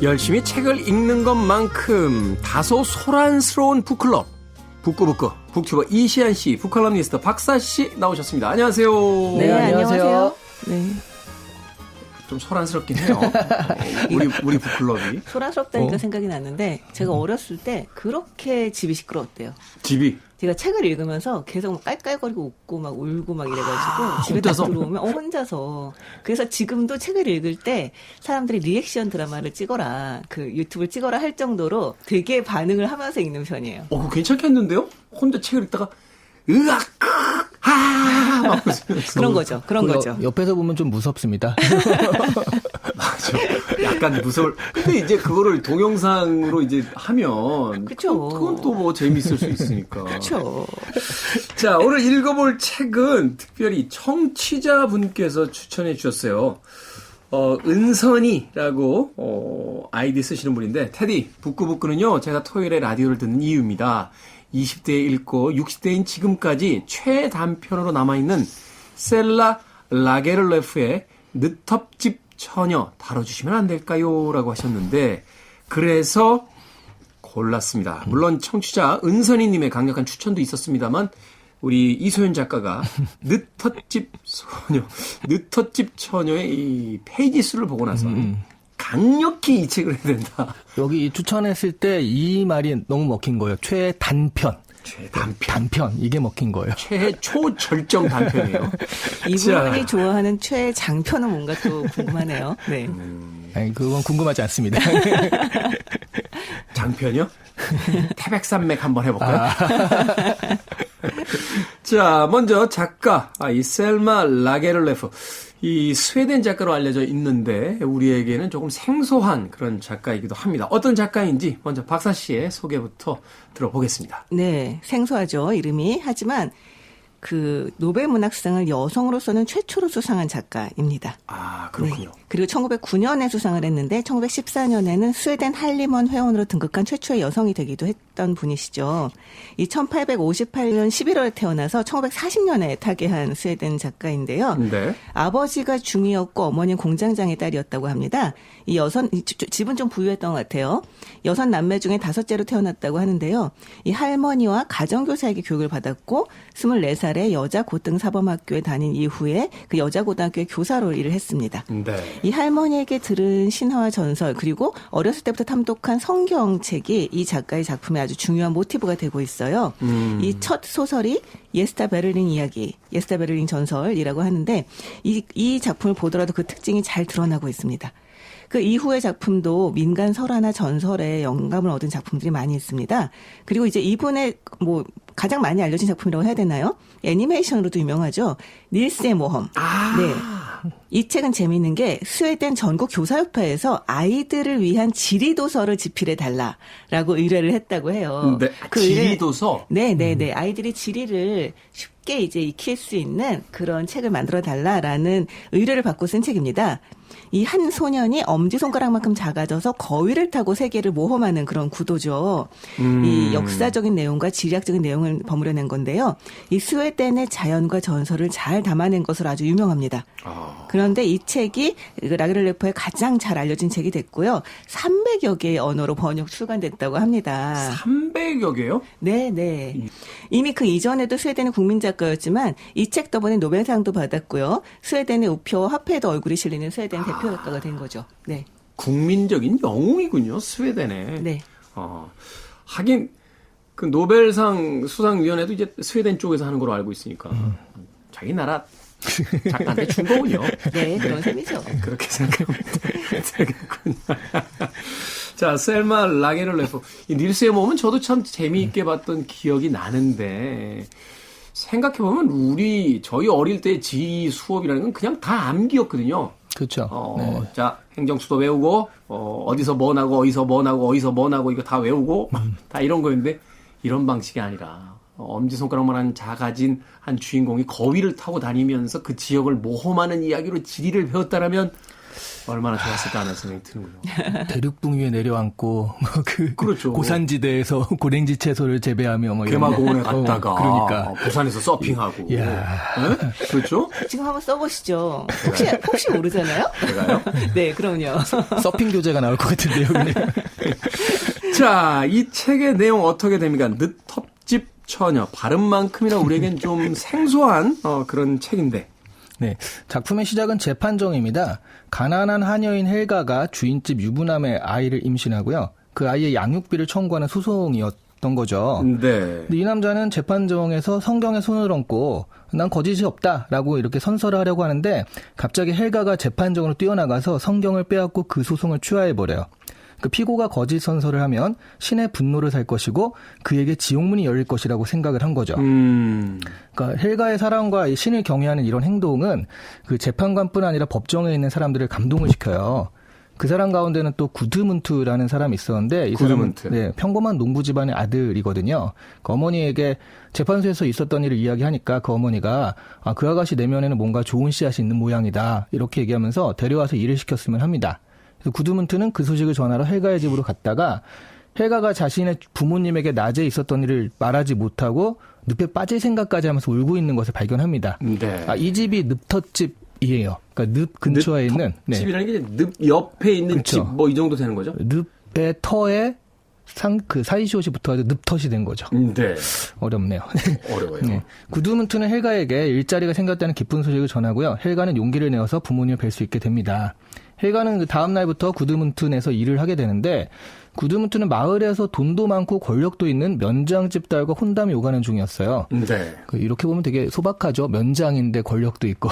열심히 책을 읽는 것만큼 다소 소란스러운 북클럽. 북구북구 북튜버 이시안 씨, 북칼럼니스트 박사 씨 나오셨습니다. 안녕하세요. 네, 안녕하세요. 네. 좀 소란스럽긴 해요. 우리 북클럽이. 소란스럽다니까 생각이 났는데 제가 어렸을 때 그렇게 집이 시끄러웠대요. 집이? 제가 책을 읽으면서 계속 막 깔깔거리고 웃고 막 울고 막 이래가지고 집에 딱 들어오면 혼자서. 그래서 지금도 책을 읽을 때 사람들이 리액션 드라마를 찍어라, 그 유튜브를 찍어라 할 정도로 되게 반응을 하면서 읽는 편이에요. 그거 괜찮겠는데요? 혼자 책을 읽다가 으악 막 그런 거죠. 그런 거죠. 옆에서 보면 좀 무섭습니다. 맞아. 약간 무서울. 근데 이제 그거를 동영상으로 이제 하면 그쵸. 그건 또 뭐 재밌을 수 있으니까. 그렇죠. 자, 오늘 읽어볼 책은 특별히 청취자분께서 추천해 주셨어요. 은선이라고 아이디 쓰시는 분인데, 테디 북구북구는요, 제가 토요일에 라디오를 듣는 이유입니다. 20대에 읽고 60대인 지금까지 최단편으로 남아있는 셀라 라게를레프의 느텁집 처녀 다뤄주시면 안 될까요? 라고 하셨는데, 그래서 골랐습니다. 물론 청취자 은선이님의 강력한 추천도 있었습니다만, 우리 이소연 작가가 느텁집 처녀의 이 페이지 수를 보고 나서 강력히 이 책을 해야 된다. 여기 추천했을 때 이 말이 너무 먹힌 거예요. 최단편. 단편. 이게 먹힌 거예요. 최초절정 단편이에요. 이분이 좋아하는 최장편은 뭔가 또 궁금하네요. 네. 아니, 그건 궁금하지 않습니다. 장편이요? 태백산맥 한번 해볼까요? 자, 먼저 작가, 이 셀마 라게를레프. 이 스웨덴 작가로 알려져 있는데 우리에게는 조금 생소한 그런 작가이기도 합니다. 어떤 작가인지 먼저 박사 씨의 소개부터 들어보겠습니다. 네, 생소하죠, 이름이. 하지만 그 노벨 문학상을 여성으로서는 최초로 수상한 작가입니다. 아, 그렇군요. 네. 그리고 1909년에 수상을 했는데 1914년에는 스웨덴 할리먼 회원으로 등극한 최초의 여성이 되기도 했던 분이시죠. 이 1858년 11월에 태어나서 1940년에 타계한 스웨덴 작가인데요. 네. 아버지가 중이었고 어머니는 공장장의 딸이었다고 합니다. 이 집은 좀 부유했던 것 같아요. 6남매 중에 5째로 태어났다고 하는데요. 이 할머니와 가정교사에게 교육을 받았고 24살에 여자 고등사범학교에 다닌 이후에 그 여자고등학교의 교사로 일을 했습니다. 네. 이 할머니에게 들은 신화와 전설, 그리고 어렸을 때부터 탐독한 성경책이 이 작가의 작품에 아주 중요한 모티브가 되고 있어요. 이 첫 소설이 예스타 베를린 이야기, 예스타 베를린 전설이라고 하는데 이 작품을 보더라도 그 특징이 잘 드러나고 있습니다. 그 이후의 작품도 민간 설화나 전설에 영감을 얻은 작품들이 많이 있습니다. 그리고 이제 이분의 뭐 가장 많이 알려진 작품이라고 해야 되나요? 애니메이션으로도 유명하죠. 닐스의 모험. 네. 이 책은 재미있는 게 스웨덴 전국 교사협회에서 아이들을 위한 지리도서를 집필해 달라라고 의뢰를 했다고 해요. 네. 그 지리도서? 네네네. 아이들이 지리를 쉽게 이제 익힐 수 있는 그런 책을 만들어 달라라는 의뢰를 받고 쓴 책입니다. 이 한 소년이 엄지손가락만큼 작아져서 거위를 타고 세계를 모험하는 그런 구도죠. 이 역사적인 내용과 지리학적인 내용을 버무려낸 건데요. 이 스웨덴의 자연과 전설을 잘 담아낸 것으로 아주 유명합니다. 그런데 이 책이 라게를레프의 가장 잘 알려진 책이 됐고요. 300여 개의 언어로 번역 출간됐다고 합니다. 300여 개요? 네네. 이미 그 이전에도 스웨덴의 국민작가였지만 이 책 덕분에 노벨상도 받았고요. 스웨덴의 우표와 화폐에도 얼굴이 실리는 스웨덴 대표 작가가 된 거죠. 네. 국민적인 영웅이군요, 스웨덴에. 네. 하긴 그 노벨상 수상위원회도 이제 스웨덴 쪽에서 하는 걸로 알고 있으니까 자기 나라 작가한테 준 거군요. 네, 그런 셈이죠. 그렇게 생각하면 되겠군요. 자, 셀마 라게를레프. 이 닐스의 몸은 저도 참 재미있게 봤던 기억이 나는데 생각해보면 저희 어릴 때 지리 수업이라는 건 그냥 다 암기였거든요. 그렇죠. 네. 자, 행정수도 외우고, 어디서 뭐 나고, 어디서 뭐 나고, 어디서 뭐 나고, 이거 다 외우고, 다 이런 거였는데, 이런 방식이 아니라, 엄지손가락만한 작아진 한 주인공이 거위를 타고 다니면서 그 지역을 모험하는 이야기로 지리를 배웠다라면, 얼마나 좋았을까 하는 생각이 드는군요. 대륙붕 위에 내려앉고 그렇죠. 고산지대에서 고랭지 채소를 재배하며 뭐 이런 개마고원에 거. 갔다가 그러니까 부산에서 서핑하고. 야. 네? 그렇죠? 지금 한번 써보시죠. 혹시 모르잖아요? 제가요? 네, 그럼요. 서핑 교재가 나올 것 같은데요. 그냥. 자, 이 책의 내용 어떻게 됩니까? 늦텁집 처녀. 발음만큼이나 우리에겐 좀 생소한 그런 책인데. 네, 작품의 시작은 재판정입니다. 가난한 하녀인 헬가가 주인집 유부남의 아이를 임신하고요. 그 아이의 양육비를 청구하는 소송이었던 거죠. 네. 근데 이 남자는 재판정에서 성경에 손을 얹고 난 거짓이 없다라고 이렇게 선서를 하려고 하는데 갑자기 헬가가 재판정으로 뛰어나가서 성경을 빼앗고 그 소송을 취하해버려요. 그 피고가 거짓 선서를 하면 신의 분노를 살 것이고 그에게 지옥문이 열릴 것이라고 생각을 한 거죠. 그러니까 헬가의 사랑과 이 신을 경외하는 이런 행동은 그 재판관뿐 아니라 법정에 있는 사람들을 감동을 시켜요. 그 사람 가운데는 또 구드문트라는 사람이 있었는데 이 사람은 네, 평범한 농부 집안의 아들이거든요. 그 어머니에게 재판소에서 있었던 일을 이야기하니까 그 어머니가 그 아가씨 내면에는 뭔가 좋은 씨앗이 있는 모양이다 이렇게 얘기하면서 데려와서 일을 시켰으면 합니다. 그래서 구드문트는 그 소식을 전하러 헬가의 집으로 갔다가 헬가가 자신의 부모님에게 낮에 있었던 일을 말하지 못하고 늪에 빠질 생각까지 하면서 울고 있는 것을 발견합니다. 네. 이 집이 늪터집이에요. 그러니까 늪 근처에 있는 늪집이라는 게 늪 옆에 있는 그렇죠. 집 뭐 이 정도 되는 거죠? 늪의 터에 그 사이시옷이 붙어가지고 늪터시 된 거죠. 네. 어렵네요. 어려워요. 네. 구드문트는 헬가에게 일자리가 생겼다는 기쁜 소식을 전하고요. 헬가는 용기를 내어서 부모님을 뵐 수 있게 됩니다. 헬가는 그 다음 날부터 구드문튼에서 일을 하게 되는데 구드문튼은 마을에서 돈도 많고 권력도 있는 면장집 딸과 혼담이 오가는 중이었어요. 네. 이렇게 보면 되게 소박하죠. 면장인데 권력도 있고.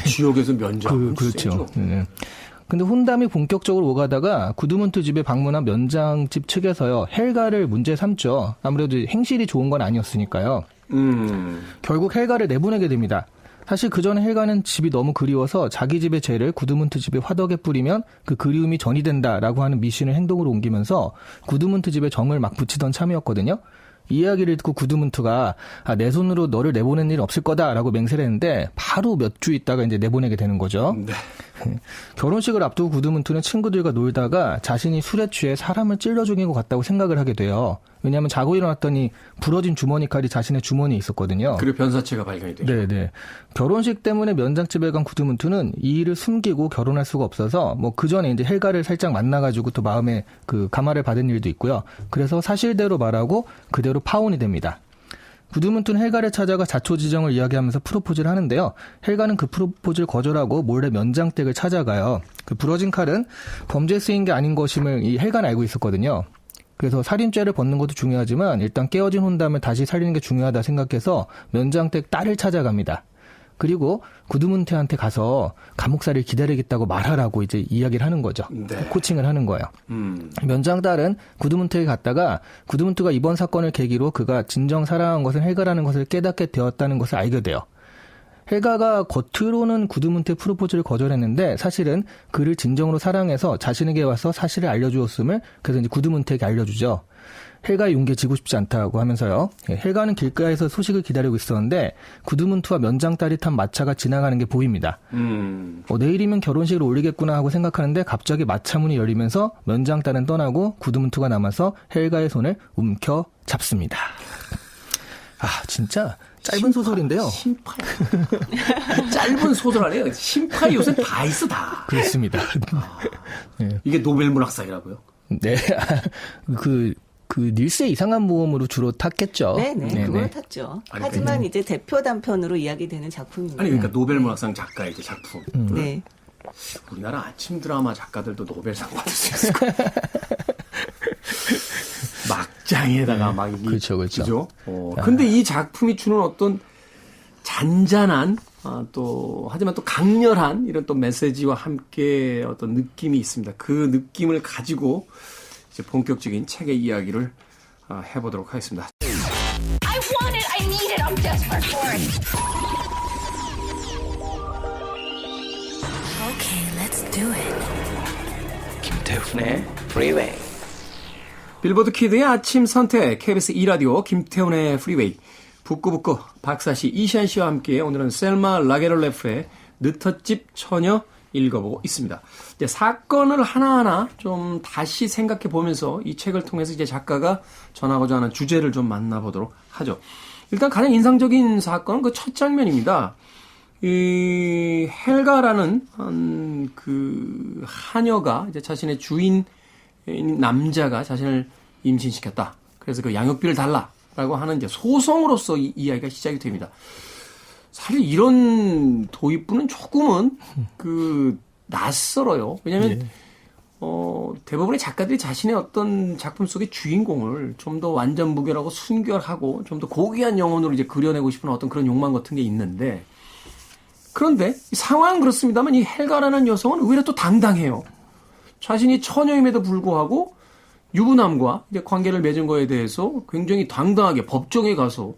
지옥에서 면장. 그렇죠. 네. 근데 혼담이 본격적으로 오가다가 구드문트 집에 방문한 면장집 측에서요. 헬가를 문제 삼죠. 아무래도 행실이 좋은 건 아니었으니까요. 결국 헬가를 내보내게 됩니다. 사실 그 전에 헬가는 집이 너무 그리워서 자기 집의 죄를 구드문트 집의 화덕에 뿌리면 그 그리움이 전이 된다라고 하는 미신을 행동으로 옮기면서 구드문트 집에 정을 막 붙이던 참이었거든요. 이 이야기를 듣고 구드문트가 내 손으로 너를 내보낸 일은 없을 거다라고 맹세를 했는데 바로 몇 주 있다가 이제 내보내게 되는 거죠. 네. 결혼식을 앞두고 구드문트는 친구들과 놀다가 자신이 술에 취해 사람을 찔러 죽인 것 같다고 생각을 하게 돼요. 왜냐하면 자고 일어났더니 부러진 주머니 칼이 자신의 주머니에 있었거든요. 그리고 변사체가 발견이 되죠. 네네. 결혼식 때문에 면장집에 간 구드문트는 이 일을 숨기고 결혼할 수가 없어서 뭐 그 전에 이제 헬가를 살짝 만나가지고 또 마음에 그 감화를 받은 일도 있고요. 그래서 사실대로 말하고 그대로 파혼이 됩니다. 구드문트는 헬가를 찾아가 자초지정을 이야기하면서 프로포즈를 하는데요. 헬가는 그 프로포즈를 거절하고 몰래 면장댁을 찾아가요. 그 부러진 칼은 범죄에 쓰인 게 아닌 것임을 이 헬가는 알고 있었거든요. 그래서 살인죄를 벗는 것도 중요하지만 일단 깨어진 혼담을 다시 살리는 게 중요하다 생각해서 면장댁 딸을 찾아갑니다. 그리고 구드문트한테 가서 감옥살이를 기다리겠다고 말하라고 이제 이야기를 하는 거죠. 네. 코칭을 하는 거예요. 면장 딸은 구드문트에 갔다가 구드문트가 이번 사건을 계기로 그가 진정 사랑한 것은 헬가라는 것을 깨닫게 되었다는 것을 알게 돼요. 헬가가 겉으로는 구드문트의 프로포즈를 거절했는데 사실은 그를 진정으로 사랑해서 자신에게 와서 사실을 알려주었음을 그래서 이제 구드문트에게 알려주죠. 헬가의 용기에 지고 싶지 않다고 하면서요. 헬가는 길가에서 소식을 기다리고 있었는데 구드문트와 면장 딸이 탄 마차가 지나가는 게 보입니다. 내일이면 결혼식을 올리겠구나 하고 생각하는데 갑자기 마차 문이 열리면서 면장 딸은 떠나고 구드문트가 남아서 헬가의 손을 움켜 잡습니다. 진짜 짧은 소설인데요. 심파. 짧은 소설 아니에요. 심파의 요새 다 있어 다. 그렇습니다. 네. 이게 노벨문학상이라고요? 네. 그 닐스의 이상한 모험으로 주로 탔겠죠. 네네. 그걸 탔죠. 하지만 이제 대표 단편으로 이야기되는 작품입니다. 아니 그러니까 노벨문학상 작가의 이제 작품. 네. 우리나라 아침 드라마 작가들도 노벨상 받을 수 있을 거예요. 막장에다가 막 이게 그렇죠. 그죠? 근데 이 작품이 주는 어떤 잔잔한 또 하지만 또 강렬한 이런 또 메시지와 함께 어떤 느낌이 있습니다. 그 느낌을 가지고 이제 본격적인 책의 이야기를 해보도록 하겠습니다. I want it. I need it. I'm desperate for it. Okay, let's do it. 김태훈의 프리웨이. 빌보드 키드의 아침 선택 KBS 2라디오 김태훈의 프리웨이 북구북구 박사씨 이시안 씨와 함께 오늘은 셀마 라게롤레프의 늦터집 처녀 읽어보고 있습니다. 이제 사건을 하나하나 좀 다시 생각해 보면서 이 책을 통해서 이제 작가가 전하고자 하는 주제를 좀 만나보도록 하죠. 일단 가장 인상적인 사건은 그 첫 장면입니다. 이 헬가라는 그 하녀가 이제 자신의 주인 남자가 자신을 임신시켰다. 그래서 그 양육비를 달라라고 하는 이제 소송으로서 이 이야기가 시작이 됩니다. 사실 이런 도입부는 조금은 그 낯설어요. 왜냐하면 대부분의 작가들이 자신의 어떤 작품 속의 주인공을 좀 더 완전 무결하고 순결하고 좀 더 고귀한 영혼으로 이제 그려내고 싶은 어떤 그런 욕망 같은 게 있는데, 그런데 상황은 그렇습니다만 이 헬가라는 여성은 의외로 또 당당해요. 자신이 처녀임에도 불구하고 유부남과 이제 관계를 맺은 거에 대해서 굉장히 당당하게 법정에 가서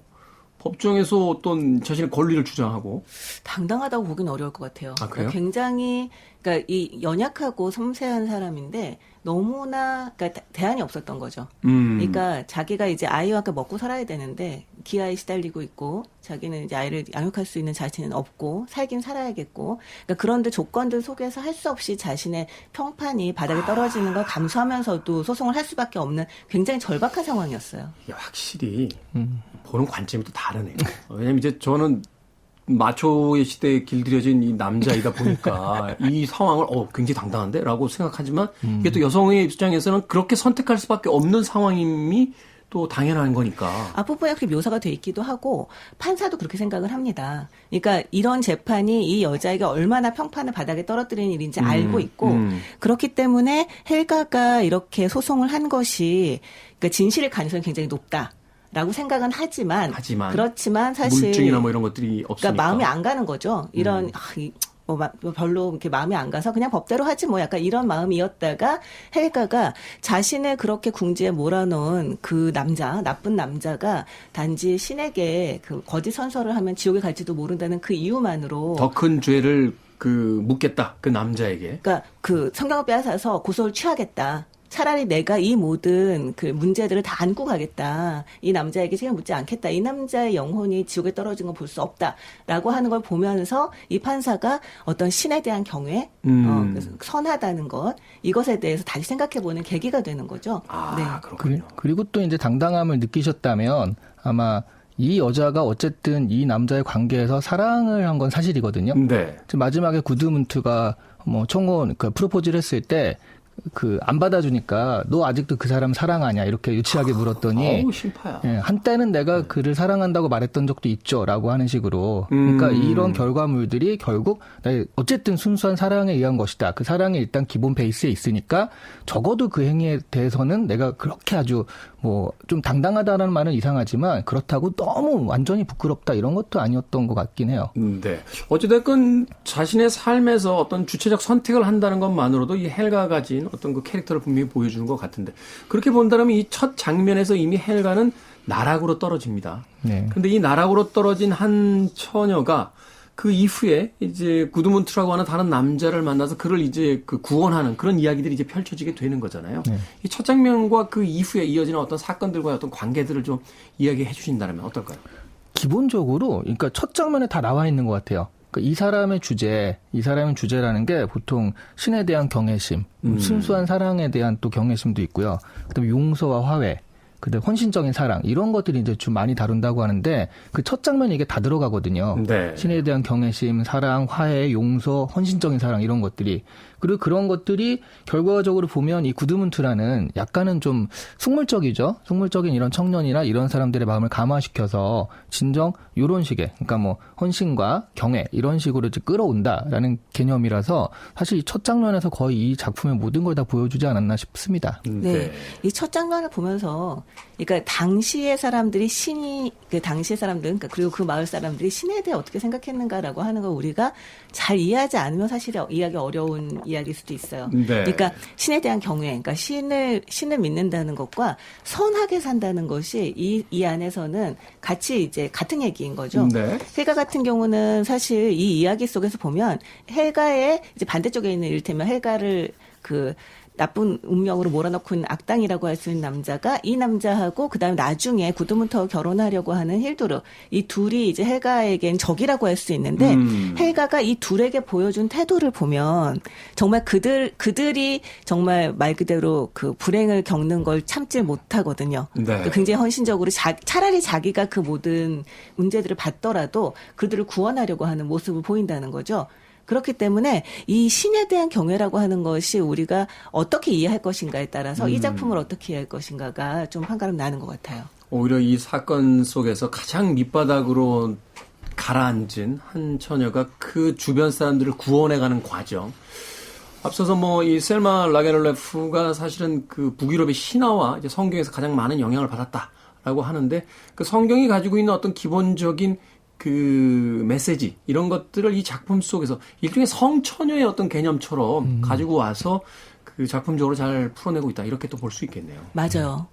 법정에서 어떤 자신의 권리를 주장하고. 당당하다고 보기는 어려울 것 같아요. 아, 그래요? 굉장히 그러니까 이 연약하고 섬세한 사람인데 너무나 그러니까 대안이 없었던 거죠. 그러니까 자기가 이제 아이와 함께 먹고 살아야 되는데 기아에 시달리고 있고 자기는 이제 아이를 양육할 수 있는 자신은 없고 살긴 살아야겠고, 그러니까 그런데 조건들 속에서 할 수 없이 자신의 평판이 바닥에 떨어지는 걸 감수하면서도 소송을 할 수밖에 없는 굉장히 절박한 상황이었어요. 이게 확실히 보는 관점이 또 다르네요. 왜냐면 이제 저는 마초의 시대에 길들여진 이 남자이다 보니까 이 상황을 굉장히 당당한데? 라고 생각하지만 이게 또 여성의 입장에서는 그렇게 선택할 수밖에 없는 상황임이 또 당연한 거니까. 앞부분에 그렇게 묘사가 돼 있기도 하고 판사도 그렇게 생각을 합니다. 그러니까 이런 재판이 이 여자에게 얼마나 평판을 바닥에 떨어뜨리는 일인지 알고 있고 그렇기 때문에 헬가가 이렇게 소송을 한 것이 그러니까 진실일 가능성이 굉장히 높다. 라고 생각은 하지만 그렇지만 사실 물증이나 뭐 이런 것들이 없으니까 그러니까 마음이 안 가는 거죠. 이런 별로 이렇게 마음이 안 가서 그냥 법대로 하지 뭐 약간 이런 마음이었다가 헬가가 자신을 그렇게 궁지에 몰아넣은 그 남자, 나쁜 남자가 단지 신에게 그 거짓 선서를 하면 지옥에 갈지도 모른다는 그 이유만으로 더 큰 죄를 묻겠다. 그 남자에게. 그러니까 그 성경을 빼앗아서 고소를 취하겠다. 차라리 내가 이 모든 그 문제들을 다 안고 가겠다. 이 남자에게 책임을 묻지 않겠다. 이 남자의 영혼이 지옥에 떨어진 걸 볼 수 없다라고 하는 걸 보면서 이 판사가 어떤 신에 대한 경외, 선하다는 것, 이것에 대해서 다시 생각해보는 계기가 되는 거죠. 아, 네. 그렇군요. 그리고 또 이제 당당함을 느끼셨다면 아마 이 여자가 어쨌든 이 남자의 관계에서 사랑을 한 건 사실이거든요. 네. 지금 마지막에 구드문트가 뭐 청혼, 그 프로포즈를 했을 때 안 받아주니까 너 아직도 그 사람 사랑하냐 이렇게 유치하게 물었더니 어우, 심파야. 예, 한때는 내가 그를 사랑한다고 말했던 적도 있죠라고 하는 식으로 그러니까 이런 결과물들이 결국 어쨌든 순수한 사랑에 의한 것이다. 그 사랑이 일단 기본 베이스에 있으니까 적어도 그 행위에 대해서는 내가 그렇게 아주 뭐 좀 당당하다라는 말은 이상하지만 그렇다고 너무 완전히 부끄럽다 이런 것도 아니었던 것 같긴 해요. 네. 어찌됐건 자신의 삶에서 어떤 주체적 선택을 한다는 것만으로도 이 헬가가 가진 어떤 그 캐릭터를 분명히 보여주는 것 같은데, 그렇게 본다면 이 첫 장면에서 이미 헬가는 나락으로 떨어집니다. 네. 근데 이 나락으로 떨어진 한 처녀가 그 이후에 이제 구드문트라고 하는 다른 남자를 만나서 그를 이제 그 구원하는 그런 이야기들이 이제 펼쳐지게 되는 거잖아요. 네. 이 첫 장면과 그 이후에 이어지는 어떤 사건들과의 어떤 관계들을 좀 이야기해 주신다면 어떨까요? 기본적으로 그러니까 첫 장면에 다 나와 있는 것 같아요. 그러니까 이 사람의 주제라는 게 보통 신에 대한 경외심, 순수한 사랑에 대한 또 경외심도 있고요. 그다음에 용서와 화해, 그다음에 헌신적인 사랑 이런 것들이 이제 좀 많이 다룬다고 하는데 그 첫 장면에 이게 다 들어가거든요. 네. 신에 대한 경외심, 사랑, 화해, 용서, 헌신적인 사랑 이런 것들이, 그리고 그런 것들이 결과적으로 보면 이 구드문트라는 약간은 좀 속물적이죠. 속물적인 이런 청년이나 이런 사람들의 마음을 감화시켜서 진정 이런 식의, 그러니까 뭐 헌신과 경외 이런 식으로 이제 끌어온다라는 개념이라서 사실 이 첫 장면에서 거의 이 작품의 모든 걸 다 보여주지 않았나 싶습니다. 네. 이 첫 장면을 보면서, 그러니까 당시의 사람들이 그 당시의 사람들, 그러니까 그리고 그 마을 사람들이 신에 대해 어떻게 생각했는가라고 하는 걸 우리가 잘 이해하지 않으면 사실 이해하기 어려운 이야기일 수도 있어요. 네. 그러니까 신에 대한 경외, 그러니까 신을 믿는다는 것과 선하게 산다는 것이 이 안에서는 같이 이제 같은 얘기인 거죠. 네. 헬가 같은 경우는 사실 이 이야기 속에서 보면 헬가의 이제 반대쪽에 있는 이를테면 헬가를 그 나쁜 운명으로 몰아넣고 있는 악당이라고 할 수 있는 남자가 이 남자하고 그다음에 나중에 구드문트하고 결혼하려고 하는 힐두르 이 둘이 이제 헬가에겐 적이라고 할 수 있는데 헬가가 이 둘에게 보여준 태도를 보면 정말 그들이 정말 말 그대로 그 불행을 겪는 걸 참지 못하거든요. 네. 굉장히 헌신적으로 차라리 자기가 그 모든 문제들을 받더라도 그들을 구원하려고 하는 모습을 보인다는 거죠. 그렇기 때문에 이 신에 대한 경외라고 하는 것이 우리가 어떻게 이해할 것인가에 따라서 이 작품을 어떻게 이해할 것인가가 좀 판가름 나는 것 같아요. 오히려 이 사건 속에서 가장 밑바닥으로 가라앉은 한 처녀가 그 주변 사람들을 구원해가는 과정. 앞서서 뭐 이 셀마 라게를레프가 사실은 그 북유럽의 신화와 이제 성경에서 가장 많은 영향을 받았다라고 하는데 그 성경이 가지고 있는 어떤 기본적인 그 메시지 이런 것들을 이 작품 속에서 일종의 성처녀의 어떤 개념처럼 가지고 와서 그 작품적으로 잘 풀어내고 있다 이렇게 또 볼 수 있겠네요. 맞아요.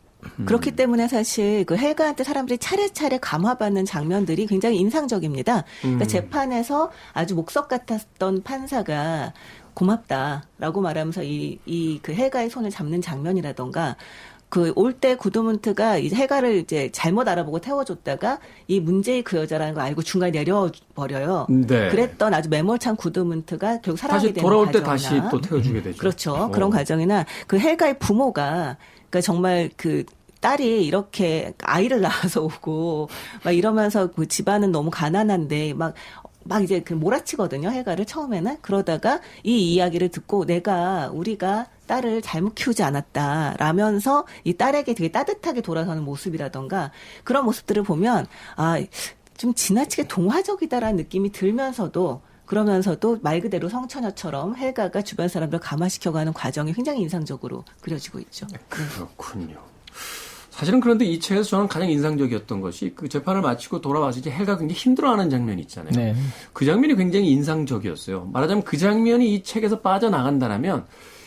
그렇기 때문에 사실 그 헬가한테 사람들이 차례차례 감화받는 장면들이 굉장히 인상적입니다. 그러니까 재판에서 아주 목석 같았던 판사가 고맙다라고 말하면서 이 그 헬가의 손을 잡는 장면이라던가 그 올 때 구드문트가 이제 헬가를 이제 잘못 알아보고 태워줬다가 이 문제의 그 여자라는 걸 알고 중간에 내려버려요. 네. 그랬던 아주 매몰찬 구드문트가 결국 사랑하게 다시 되는 돌아올 때 과정이나 다시 또 태워주게 되죠. 그렇죠. 그런 과정이나 그 헬가의 부모가 그러니까 정말 그 딸이 이렇게 아이를 낳아서 오고 막 이러면서 그 집안은 너무 가난한데 막 이제 그 몰아치거든요. 헬가를 처음에는. 그러다가 이 이야기를 듣고 우리가 딸을 잘못 키우지 않았다. 라면서 이 딸에게 되게 따뜻하게 돌아서는 모습이라던가 그런 모습들을 보면 좀 지나치게 동화적이다라는 느낌이 들면서도 그러면서도 말 그대로 성처녀처럼 헬가가 주변 사람들을 감화시켜가는 과정이 굉장히 인상적으로 그려지고 있죠. 그렇군요. 사실은 그런데 이 책에서 저는 가장 인상적이었던 것이 그 재판을 마치고 돌아와서 이제 헬가가 굉장히 힘들어하는 장면이 있잖아요. 네. 그 장면이 굉장히 인상적이었어요. 말하자면 그 장면이 이 책에서 빠져나간다면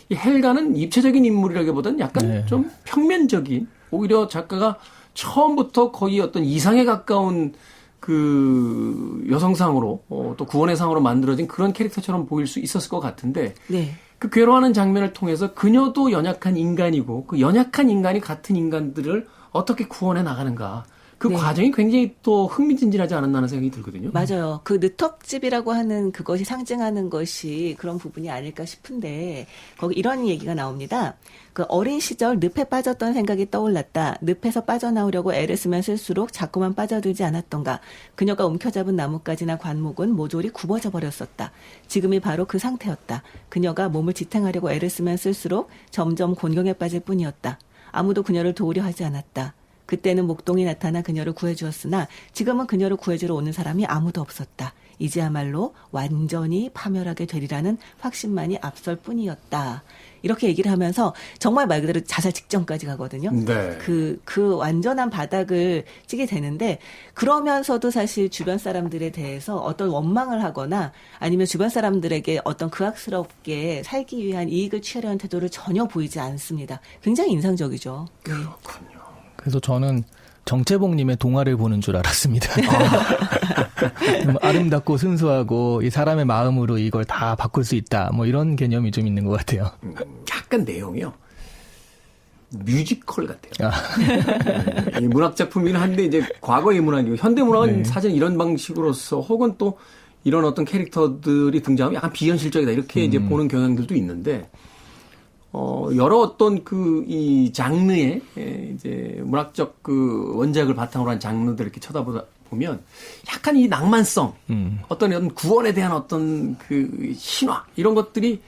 이 헬가는 입체적인 인물이라기보다는 약간 네. 좀 평면적인 오히려 작가가 처음부터 거의 어떤 이상에 가까운 그 여성상으로 또 구원의 상으로 만들어진 그런 캐릭터처럼 보일 수 있었을 것 같은데 네. 그 괴로워하는 장면을 통해서 그녀도 연약한 인간이고 그 연약한 인간이 같은 인간들을 어떻게 구원해 나가는가 그 네. 과정이 굉장히 또 흥미진진하지 않았나 생각이 들거든요. 맞아요. 그 느텁집이라고 하는 그것이 상징하는 것이 그런 부분이 아닐까 싶은데 거기 이런 얘기가 나옵니다. 그 어린 시절 늪에 빠졌던 생각이 떠올랐다. 늪에서 빠져나오려고 애를 쓰면 쓸수록 자꾸만 빠져들지 않았던가. 그녀가 움켜잡은 나뭇가지나 관목은 모조리 굽어져 버렸었다. 지금이 바로 그 상태였다. 그녀가 몸을 지탱하려고 애를 쓰면 쓸수록 점점 곤경에 빠질 뿐이었다. 아무도 그녀를 도우려 하지 않았다. 그때는 목동이 나타나 그녀를 구해주었으나 지금은 그녀를 구해주러 오는 사람이 아무도 없었다. 이제야말로 완전히 파멸하게 되리라는 확신만이 앞설 뿐이었다. 이렇게 얘기를 하면서 정말 말 그대로 자살 직전까지 가거든요. 네. 그 완전한 바닥을 치게 되는데 그러면서도 사실 주변 사람들에 대해서 어떤 원망을 하거나 아니면 주변 사람들에게 어떤 극악스럽게 살기 위한 이익을 취하려는 태도를 전혀 보이지 않습니다. 굉장히 인상적이죠. 네. 그렇군요. 그래서 저는 정채봉님의 동화를 보는 줄 알았습니다. 아름답고 순수하고 이 사람의 마음으로 이걸 다 바꿀 수 있다. 뭐 이런 개념이 좀 있는 것 같아요. 약간 내용이요. 뮤지컬 같아요. 이 문학 작품이긴 한데 이제 과거의 문학이고 현대 문학은 네. 사실 이런 방식으로서 혹은 또 이런 어떤 캐릭터들이 등장하면 약간 비현실적이다 이렇게 이제 보는 경향들도 있는데 여러 어떤 이 장르의 이제 문학적 그 원작을 바탕으로 한 장르들 이렇게 쳐다보다 보면 약간 이 낭만성, 어떤 이런 구원에 대한 어떤 그 신화 이런 것들이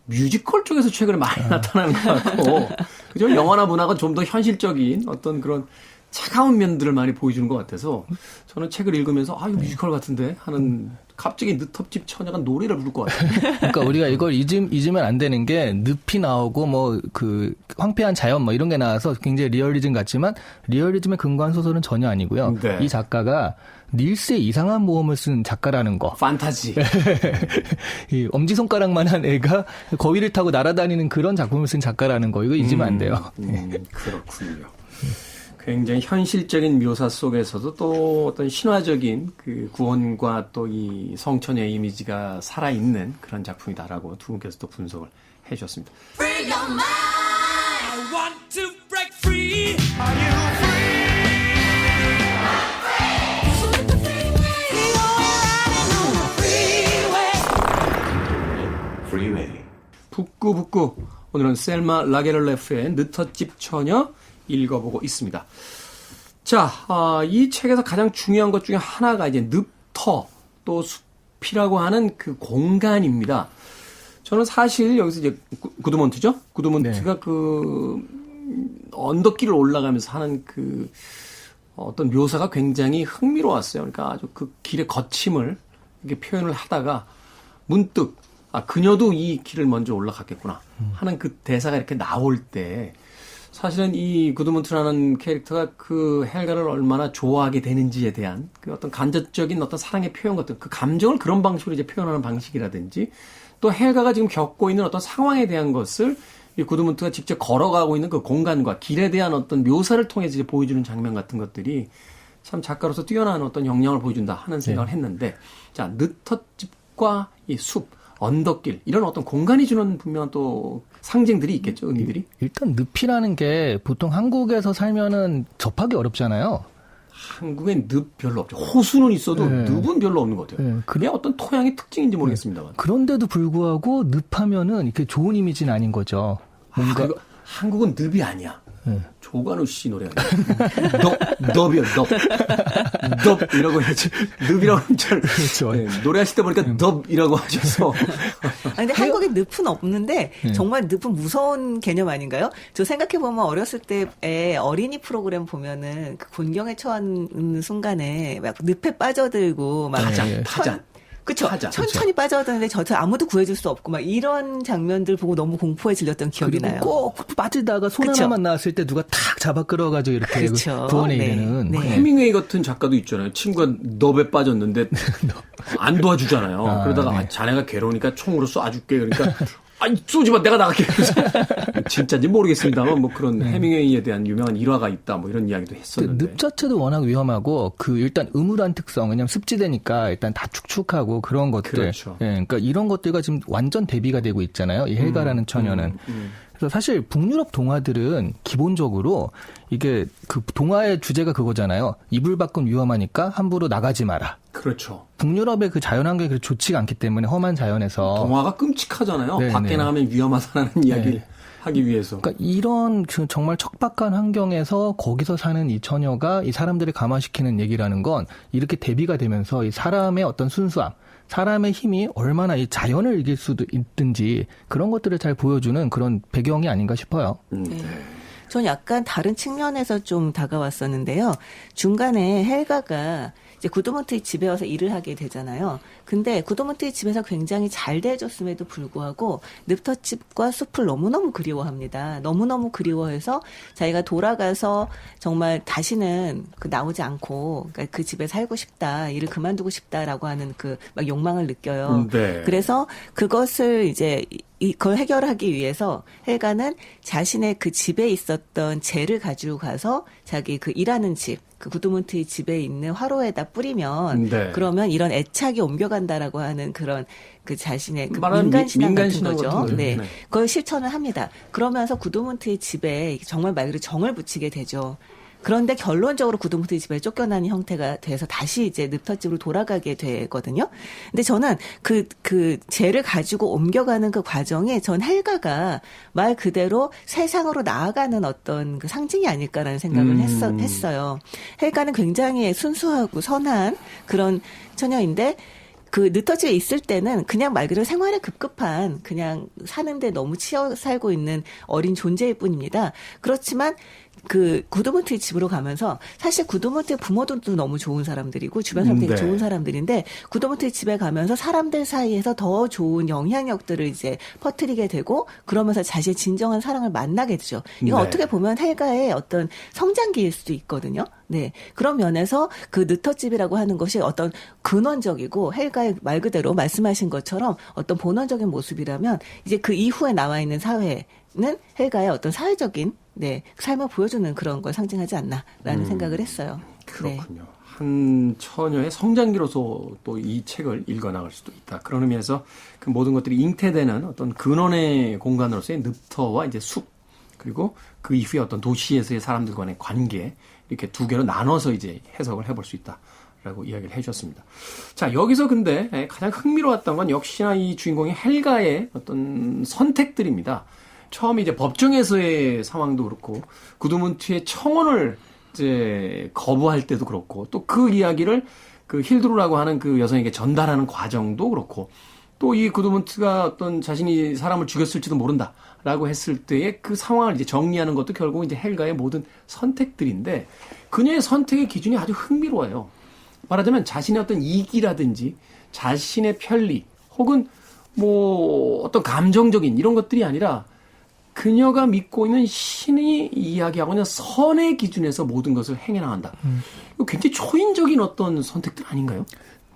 뮤지컬 쪽에서 최근에 많이 나타나는 것 같고, 그죠? 영화나 문학은 좀 더 현실적인 어떤 그런 차가운 면들을 많이 보여주는 것 같아서 저는 책을 읽으면서 이거 뮤지컬 같은데 하는 갑자기 느텁집 처녀가 노래를 부를 것 같아요. 그러니까 우리가 이걸 잊으면 안 되는 게 늪이 나오고 뭐 그 황폐한 자연 뭐 이런 게 나와서 굉장히 리얼리즘 같지만 리얼리즘에 근거한 소설은 전혀 아니고요. 네. 이 작가가 닐스의 이상한 모험을 쓴 작가라는 거. 판타지. 이 엄지손가락만한 애가 거위를 타고 날아다니는 그런 작품을 쓴 작가라는 거. 이거 잊으면 안 돼요. 그렇군요. 굉장히 현실적인 묘사 속에서도 또 어떤 신화적인 그 구원과 또 이 성처녀의 이미지가 살아있는 그런 작품이다라고 두 분께서 또 분석을 해주셨습니다. Free your mind. I want to break free. Are you free? I'm free. So let the freeway. Riding on the freeway. Freeway. 북구북구. 오늘은 셀마 라게를레프의 느터집 처녀 읽어보고 있습니다. 자, 이 책에서 가장 중요한 것 중에 하나가 이제 늪터 또 숲이라고 하는 그 공간입니다. 저는 사실 여기서 이제 구드몬트죠? 구드몬트가 그 언덕길을 올라가면서 하는 그 어떤 묘사가 굉장히 흥미로웠어요. 그러니까 아주 그 길의 거침을 이렇게 표현을 하다가 문득 그녀도 이 길을 먼저 올라갔겠구나 하는 그 대사가 이렇게 나올 때 사실은 이 구드문트라는 캐릭터가 그 헬가를 얼마나 좋아하게 되는지에 대한 그 어떤 간접적인 어떤 사랑의 표현 같은 그 감정을 그런 방식으로 이제 표현하는 방식이라든지 또 헬가가 지금 겪고 있는 어떤 상황에 대한 것을 이 구드문트가 직접 걸어가고 있는 그 공간과 길에 대한 어떤 묘사를 통해서 이제 보여주는 장면 같은 것들이 참 작가로서 뛰어난 어떤 역량을 보여준다 하는 생각을 했는데 자, 느터집과 이 숲, 언덕길 이런 어떤 공간이 주는 분명한 또 상징들이 있겠죠, 의미들이. 일단 늪이라는 게 보통 한국에서 살면은 접하기 어렵잖아요. 한국엔 늪 별로 없죠. 호수는 있어도 네. 늪은 별로 없는 것 같아요. 네. 그게 어떤 토양의 특징인지 모르겠습니다만. 그런데도 불구하고 늪하면은 이렇게 좋은 이미지는 아닌 거죠. 뭔가 그리고 한국은 늪이 아니야. 네. 조관우 씨 노래가 넙이요, 넙 이라고 해야지. 늪이라고 하면 잘 그렇죠. 네, 노래하실 때 보니까 넙이라고 하셔서 근데 한국에 늪은 없는데 정말 늪은 무서운 개념 아닌가요? 저 생각해 보면 어렸을 때에 어린이 프로그램 보면은 그 곤경에 처한 순간에 막 늪에 빠져들고 막 타잔. 그쵸. 타잔. 천천히 빠져드는데 저한테 아무도 구해줄 수 없고 막 이런 장면들 보고 너무 공포에 질렸던 기억이 그리고 나요. 꼭 빠지다가 손 그쵸. 하나만 나왔을 때 누가 탁 잡아 끌어가지고 이렇게 그쵸. 구원해 네. 이르는. 네. 해밍웨이 같은 작가도 있잖아요. 친구가 넙에 빠졌는데 안 도와주잖아요. 그러다가 네. 자네가 괴로우니까 총으로 쏴줄게. 그러니까 아니 쏘지 마, 내가 나갈게. 그래서 진짜인지 모르겠습니다만 뭐 그런 해밍웨이에 대한 유명한 일화가 있다. 뭐 이런 이야기도 했었는데. 늪 자체도 워낙 위험하고 그 일단 음울한 특성, 왜냐면 습지대니까 일단 다 축축하고 그런 것들. 그렇죠. 예, 그러니까 이런 것들과 지금 완전 대비가 되고 있잖아요. 이 헬가라는 처녀는. 그래서 사실 북유럽 동화들은 기본적으로 이게 그 동화의 주제가 그거잖아요. 이불 밖은 위험하니까 함부로 나가지 마라. 그렇죠. 북유럽의 그 자연환경이 그렇게 좋지가 않기 때문에 험한 자연에서 동화가 끔찍하잖아요. 네, 밖에 네. 나가면 위험하다는 이야기를 하기 위해서. 그러니까 이런 그 정말 척박한 환경에서 거기서 사는 이 처녀가 이 사람들을 감화시키는 얘기라는 건 이렇게 대비가 되면서 이 사람의 어떤 순수함, 사람의 힘이 얼마나 이 자연을 이길 수도 있든지 그런 것들을 잘 보여주는 그런 배경이 아닌가 싶어요. 전 약간 다른 측면에서 좀 다가왔었는데요. 중간에 헬가가 이제 구드문트의 집에 와서 일을 하게 되잖아요. 근데 구드문트의 집에서 굉장히 잘 대해줬음에도 불구하고 늪터집과 숲을 너무너무 그리워합니다. 너무너무 그리워해서 자기가 돌아가서 정말 다시는 나오지 않고 그러니까 그 집에 살고 싶다, 일을 그만두고 싶다라고 하는 그 막 욕망을 느껴요. 네. 그래서 그것을 이제 그걸 해결하기 위해서 헬가는 자신의 그 집에 있었던 재를 가지고 가서 자기 그 일하는 집, 그 구드문트의 집에 있는 화로에다 뿌리면 네. 그러면 이런 애착이 옮겨간다라고 하는 그런 그 자신의 그 말하는 민간신앙 민간 같은 신앙 거죠. 같은 거죠. 네. 네. 그걸 실천을 합니다. 그러면서 구드문트의 집에 정말 말 그대로 정을 붙이게 되죠. 그런데 결론적으로 구드문트의 집에 쫓겨나는 형태가 돼서 다시 이제 늪터집으로 돌아가게 되거든요. 근데 저는 그 재를 가지고 옮겨가는 그 과정에 전 헬가가 말 그대로 세상으로 나아가는 어떤 그 상징이 아닐까라는 생각을 했어요. 헬가는 굉장히 순수하고 선한 그런 처녀인데 그 느터지에 있을 때는 그냥 말 그대로 생활에 급급한 그냥 사는데 너무 치여 살고 있는 어린 존재일 뿐입니다. 그렇지만 그 구드문트의 집으로 가면서 사실 구드문트의 부모들도 너무 좋은 사람들이고 주변 사람들이 네. 좋은 사람들인데 구드문트의 집에 가면서 사람들 사이에서 더 좋은 영향력들을 이제 퍼뜨리게 되고 그러면서 자신의 진정한 사랑을 만나게 되죠. 이거 네. 어떻게 보면 헬가의 어떤 성장기일 수도 있거든요. 네. 그런 면에서 그 느터집이라고 하는 것이 어떤 근원적이고 헬가의 말 그대로 말씀하신 것처럼 어떤 본원적인 모습이라면 이제 그 이후에 나와 있는 사회는 헬가의 어떤 사회적인 삶을 보여주는 그런 걸 상징하지 않나라는 생각을 했어요. 네. 그렇군요. 한 처녀의 성장기로서 또 이 책을 읽어나갈 수도 있다. 그런 의미에서 그 모든 것들이 잉태되는 어떤 근원의 공간으로서의 늪터와 이제 숲, 그리고 그 이후에 어떤 도시에서의 사람들 간의 관계, 이렇게 두 개로 나눠서 이제 해석을 해볼 수 있다라고 이야기를 해주셨습니다. 자, 여기서 근데 가장 흥미로웠던 건 역시나 이 주인공의 헬가의 어떤 선택들입니다. 처음에 이제 법정에서의 상황도 그렇고, 구두문트의 청혼을 이제 거부할 때도 그렇고, 또 그 이야기를 그 힐드루라고 하는 그 여성에게 전달하는 과정도 그렇고, 또 이 구두문트가 어떤 자신이 사람을 죽였을지도 모른다라고 했을 때의 그 상황을 이제 정리하는 것도 결국 이제 헬가의 모든 선택들인데, 그녀의 선택의 기준이 아주 흥미로워요. 말하자면 자신의 어떤 이기라든지 자신의 편리 혹은 뭐 어떤 감정적인 이런 것들이 아니라 그녀가 믿고 있는 신이 이야기하고 있는 선의 기준에서 모든 것을 행해 나간다. 이거 굉장히 초인적인 어떤 선택들 아닌가요?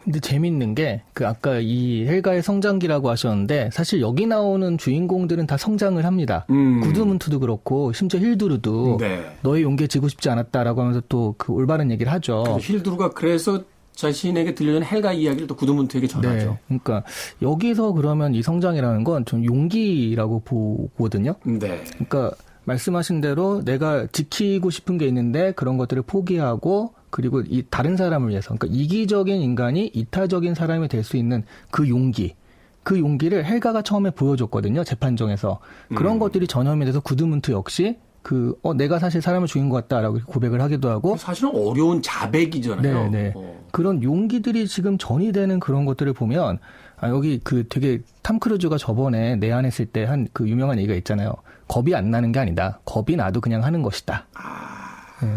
근데 재밌는 게, 아까 이 헬가의 성장기라고 하셨는데, 사실 여기 나오는 주인공들은 다 성장을 합니다. 구드문트도 그렇고, 심지어 힐두르도, 네. 너의 용기에 지고 싶지 않았다라고 하면서 또 그 올바른 얘기를 하죠. 힐드루가 그래서 자신에게 들려준 헬가 이야기를 또 구드문트에게 전하죠. 네. 그러니까, 여기서 그러면 이 성장이라는 건 좀 용기라고 보거든요. 네. 그러니까, 말씀하신 대로 내가 지키고 싶은 게 있는데, 그런 것들을 포기하고, 그리고 이 다른 사람을 위해서, 그러니까 이기적인 인간이 이타적인 사람이 될 수 있는 그 용기를 헬가가 처음에 보여줬거든요, 재판정에서. 그런 것들이 전염이 돼서 구드문트 역시 내가 사실 사람을 죽인 것 같다라고 고백을 하기도 하고. 사실은 어려운 자백이잖아요. 네. 그런 용기들이 지금 전이되는 그런 것들을 보면, 여기 되게 탐 크루즈가 저번에 내한했을 때 한 그 유명한 얘기가 있잖아요. 겁이 안 나는 게 아니다. 겁이 나도 그냥 하는 것이다. 네.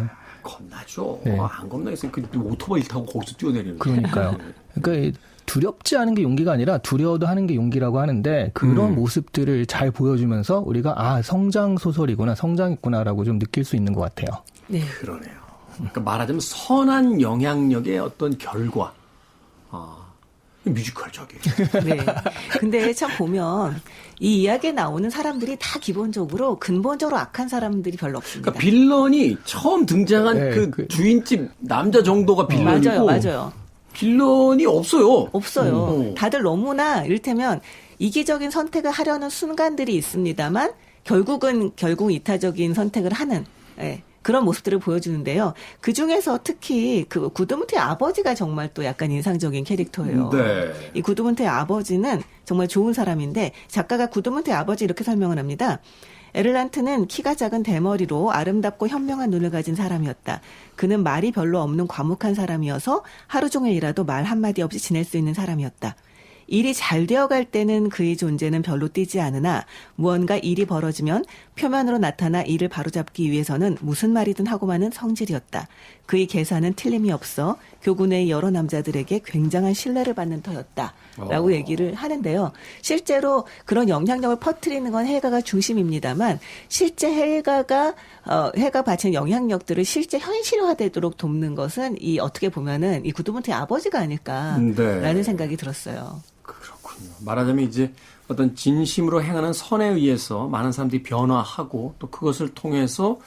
겁나죠. 네. 안 겁나겠어요. 그 오토바이 타고 거기서 뛰어내리는. 그러니까요. 그러니까 두렵지 않은 게 용기가 아니라 두려워도 하는 게 용기라고 하는데, 그런 모습들을 잘 보여주면서 우리가 성장 소설이구나, 성장했구나라고 좀 느낄 수 있는 것 같아요. 네. 그러네요. 그러니까 말하자면 선한 영향력의 어떤 결과. 뮤지컬적이에요. 네. 근데 참 보면 이 이야기에 나오는 사람들이 다 기본적으로 근본적으로 악한 사람들이 별로 없습니다. 그러니까 빌런이 처음 등장한 네, 그 주인집 남자 정도가 빌런이고 맞아요. 빌런이 없어요. 없어요. 다들 너무나 이를테면 이기적인 선택을 하려는 순간들이 있습니다만 결국 이타적인 선택을 하는 그런 모습들을 보여주는데요. 그 중에서 특히 그 구드문트의 아버지가 정말 또 약간 인상적인 캐릭터예요. 네. 이 구드문트의 아버지는 정말 좋은 사람인데, 작가가 구드문트의 아버지 이렇게 설명을 합니다. 에를란트는 키가 작은 대머리로 아름답고 현명한 눈을 가진 사람이었다. 그는 말이 별로 없는 과묵한 사람이어서 하루 종일 일하도 말 한마디 없이 지낼 수 있는 사람이었다. 일이 잘 되어갈 때는 그의 존재는 별로 띄지 않으나 무언가 일이 벌어지면 표면으로 나타나 이를 바로잡기 위해서는 무슨 말이든 하고 마는 성질이었다. 그의 계산은 틀림이 없어 교구 내의 여러 남자들에게 굉장한 신뢰를 받는 터였다. 라고 얘기를 하는데요. 실제로 그런 영향력을 퍼뜨리는 건 헬가가 중심입니다만, 실제 헬가가 바치는 영향력들을 실제 현실화되도록 돕는 것은 어떻게 보면은 이 구드문트의 아버지가 아닐까라는 생각이 들었어요. 그렇군요. 말하자면 이제 어떤 진심으로 행하는 선에 의해서 많은 사람들이 변화하고, 또 그것을 통해서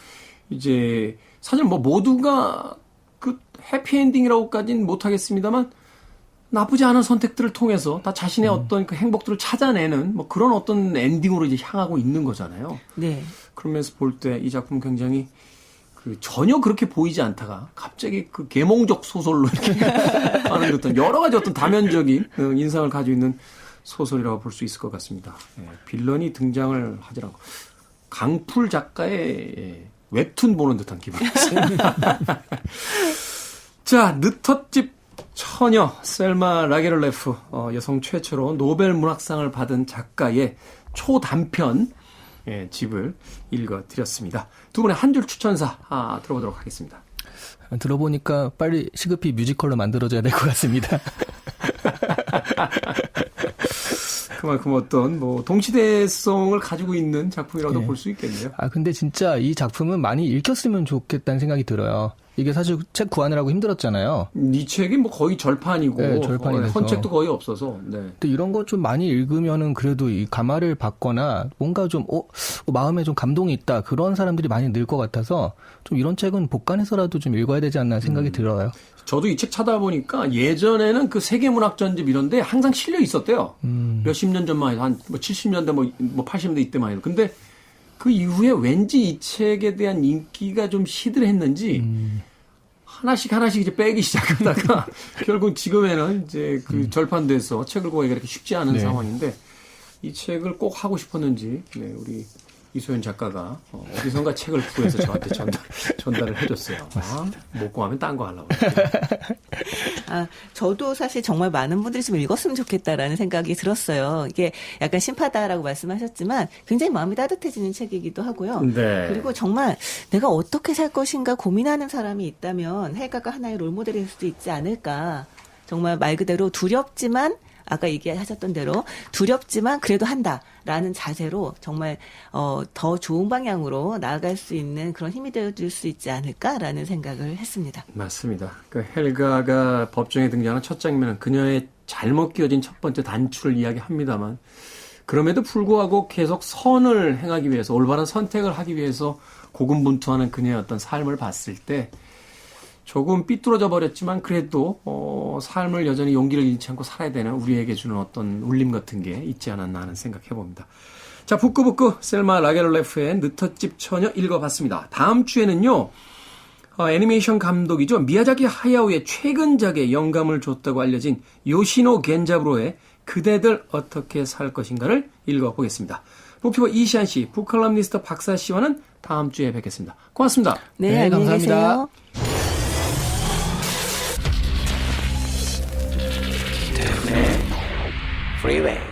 이제 사실 뭐 모두가 그 해피엔딩이라고까지는 못하겠습니다만, 나쁘지 않은 선택들을 통해서 다 자신의 어떤 그 행복들을 찾아내는 뭐 그런 어떤 엔딩으로 이제 향하고 있는 거잖아요. 네. 그러면서 볼 때 이 작품 굉장히 전혀 그렇게 보이지 않다가 갑자기 그 계몽적 소설로 이렇게 하는 듯한 여러 가지 어떤 다면적인 인상을 가지고 있는 소설이라고 볼 수 있을 것 같습니다. 빌런이 등장을 하지 않고 강풀 작가의 웹툰 보는 듯한 기분이었어요. 자, 느텄집 처녀 셀마 라게를레프, 여성 최초로 노벨 문학상을 받은 작가의 초단편 집을 읽어드렸습니다. 두 분의 한 줄 추천사 들어보도록 하겠습니다. 들어보니까 빨리 시급히 뮤지컬로 만들어져야 될 것 같습니다. 그만큼 어떤 동시대성을 가지고 있는 작품이라도 볼 수 있겠네요. 근데 진짜 이 작품은 많이 읽혔으면 좋겠다는 생각이 들어요. 이게 사실 책 구하느라고 힘들었잖아요. 이 책이 뭐 거의 절판이고 네, 절판이 돼서. 헌책도 거의 없어서. 네. 근데 이런 거 좀 많이 읽으면은 그래도 이 감화를 받거나 뭔가 좀 마음에 좀 감동이 있다 그런 사람들이 많이 늘 것 같아서 좀 이런 책은 복간해서라도 좀 읽어야 되지 않나 생각이 들어요. 저도 이 책 찾아보니까 예전에는 그 세계문학 전집 이런데 항상 실려 있었대요. 몇십 년 전만 해도 한 뭐 70년대 뭐 80년대 이때만 해도. 근데 그 이후에 왠지 이 책에 대한 인기가 좀 시들했는지 하나씩 이제 빼기 시작하다가 결국 지금에는 이제 그 절판돼서 책을 구하기가 그렇게 쉽지 않은 네. 상황인데 이 책을 꼭 하고 싶었는지 네, 우리 이소연 작가가 어디선가 책을 구해서 저한테 전달을 해줬어요. 못 구하면 딴 거 하려고. 저도 사실 정말 많은 분들이 좀 읽었으면 좋겠다라는 생각이 들었어요. 이게 약간 심파다라고 말씀하셨지만 굉장히 마음이 따뜻해지는 책이기도 하고요. 네. 그리고 정말 내가 어떻게 살 것인가 고민하는 사람이 있다면 헬가가 하나의 롤모델이 될 수도 있지 않을까. 정말 말 그대로 두렵지만 아까 얘기하셨던 대로 두렵지만 그래도 한다라는 자세로 정말 더 좋은 방향으로 나아갈 수 있는 그런 힘이 되어줄 수 있지 않을까라는 생각을 했습니다. 맞습니다. 그 헬가가 법정에 등장하는 첫 장면은 그녀의 잘못 끼워진 첫 번째 단추를 이야기합니다만 그럼에도 불구하고 계속 선을 행하기 위해서 올바른 선택을 하기 위해서 고군분투하는 그녀의 어떤 삶을 봤을 때 조금 삐뚤어져 버렸지만 그래도 삶을 여전히 용기를 잃지 않고 살아야 되는 우리에게 주는 어떤 울림 같은 게 있지 않았나 하는 생각해 봅니다. 자, 부끄부끄 셀마 라게롤레프의 느터집 처녀 읽어봤습니다. 다음 주에는요. 애니메이션 감독이죠. 미야자키 하야오의 최근작에 영감을 줬다고 알려진 요시노 겐자부로의 그대들 어떻게 살 것인가를 읽어보겠습니다. 북튜버 이시안 씨, 북칼럼니스트 박사 씨와는 다음 주에 뵙겠습니다. 고맙습니다. 네, 안녕히 감사합니다. 계세요. Freeway.